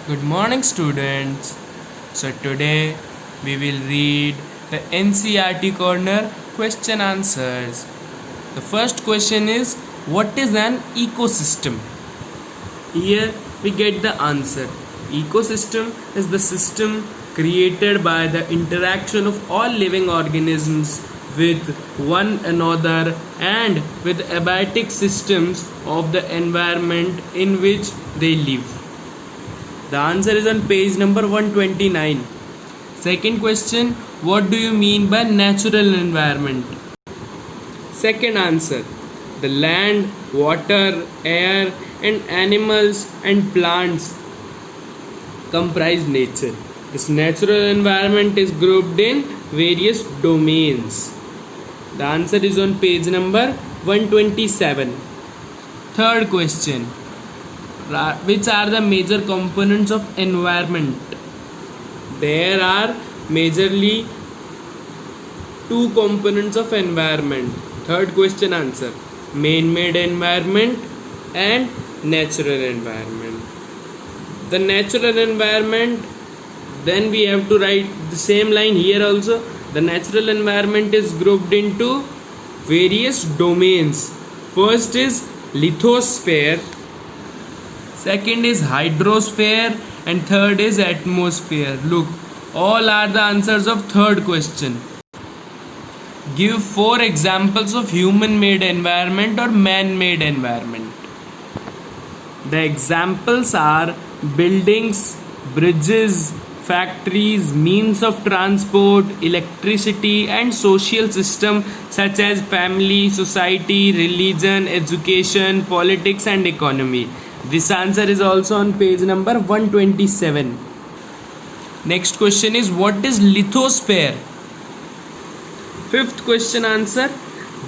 Good morning, students. So, today we will read the NCERT corner question answers. The first question is, what is an ecosystem? Here we get the answer. Ecosystem is the system created by the interaction of all living organisms with one another and with abiotic systems of the environment in which they live. The answer is on page number 129. Second question, what do you mean by natural environment? Second answer, the land, water, air and animals and plants comprise nature. This natural environment is grouped in various domains. The answer is on page number 127. Third question, which are the major components of environment? There are majorly two components of environment. Third question answer, man-made environment and natural environment. The natural environment, then we have to write the same line here also. The natural environment is grouped into various domains. First is lithosphere, second is hydrosphere and third is atmosphere. Look, all are the answers of third question. Give 4 examples of human made environment or man made environment. The examples are buildings, bridges, factories, means of transport, electricity and social system such as family, society, religion, education, politics and economy. This answer is also on page number 127. Next question is, what is lithosphere? Fifth question answer,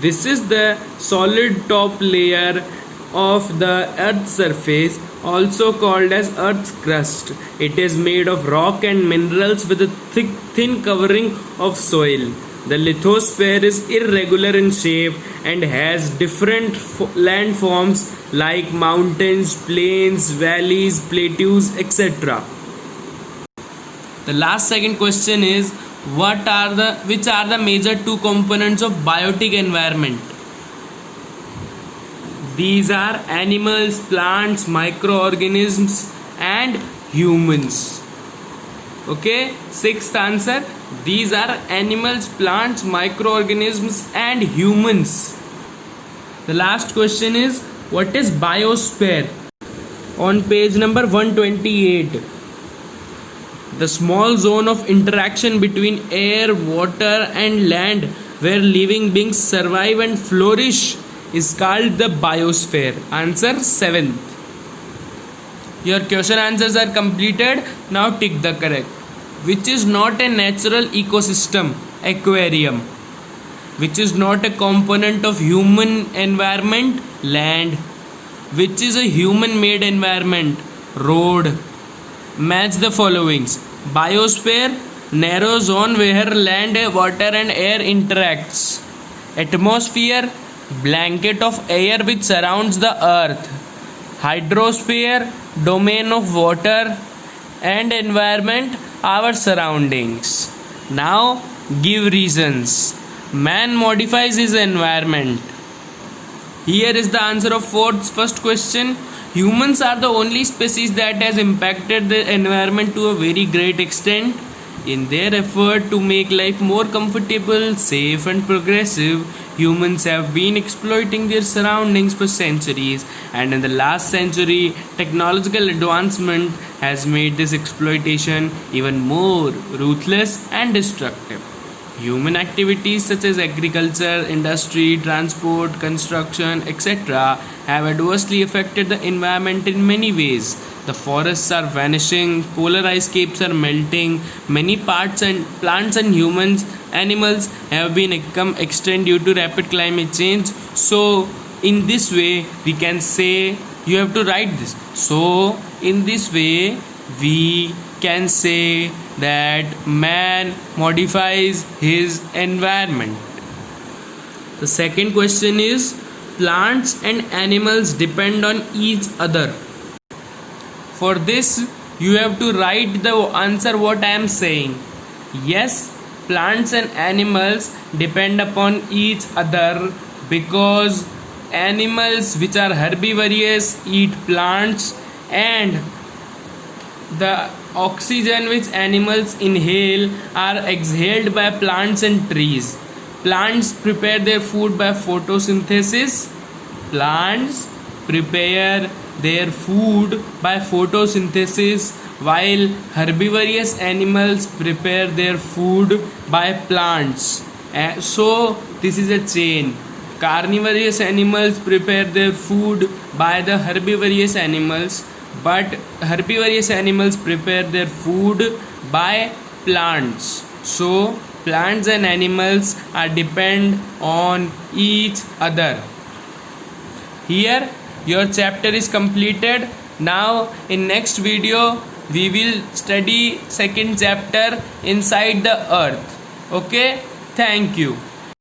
this is the solid top layer of the earth's surface, also called as earth's crust. It is made of rock and minerals with a thin covering of soil. The lithosphere is irregular in shape and has different landforms like mountains, plains, valleys, plateaus, etc. The last second question is, which are the major two components of biotic environment? These are animals, plants, microorganisms and humans. Okay, sixth answer, these are animals, plants, microorganisms and humans. The last question is, what is biosphere? On page number 128. The small zone of interaction between air, water and land where living beings survive and flourish is called the biosphere. Answer 7th. Your question answers are completed. Now tick the correct. Which is not a natural ecosystem? Aquarium. Which is not a component of human environment? Land. Which is a human made environment? Road. Match the followings. Biosphere, narrow zone where land, water and air interacts. Atmosphere, blanket of air which surrounds the earth. Hydrosphere, domain of water and environment, our surroundings. Now give reasons. Man modifies his environment. Here is the answer of first question. Humans are the only species that has impacted the environment to a very great extent. In their effort to make life more comfortable, safe and progressive, humans have been exploiting their surroundings for centuries, and in the last century, technological advancement has made this exploitation even more ruthless and destructive. Human activities such as agriculture, industry, transport, construction, etc. have adversely affected the environment in many ways. The forests are vanishing, polar ice caps are melting, many plants and animals have become extinct due to rapid climate change. So, in this way, we can say, you have to write this. So, in this way, we can say that man modifies his environment. The second question is, plants and animals depend on each other. For this, you have to write the answer what I am saying. Yes, plants and animals depend upon each other because animals which are herbivorous eat plants, and the oxygen which animals inhale are exhaled by plants and trees. Plants prepare their food by photosynthesis. Plants prepare their food by photosynthesis, while herbivorous animals prepare their food by plants. So this is a chain. Carnivorous animals prepare their food by the herbivorous animals, but herbivorous animals prepare their food by plants. So plants and animals are depend on each other. Here your chapter is completed. Now in next video we will study second chapter, inside the earth. Okay, thank you.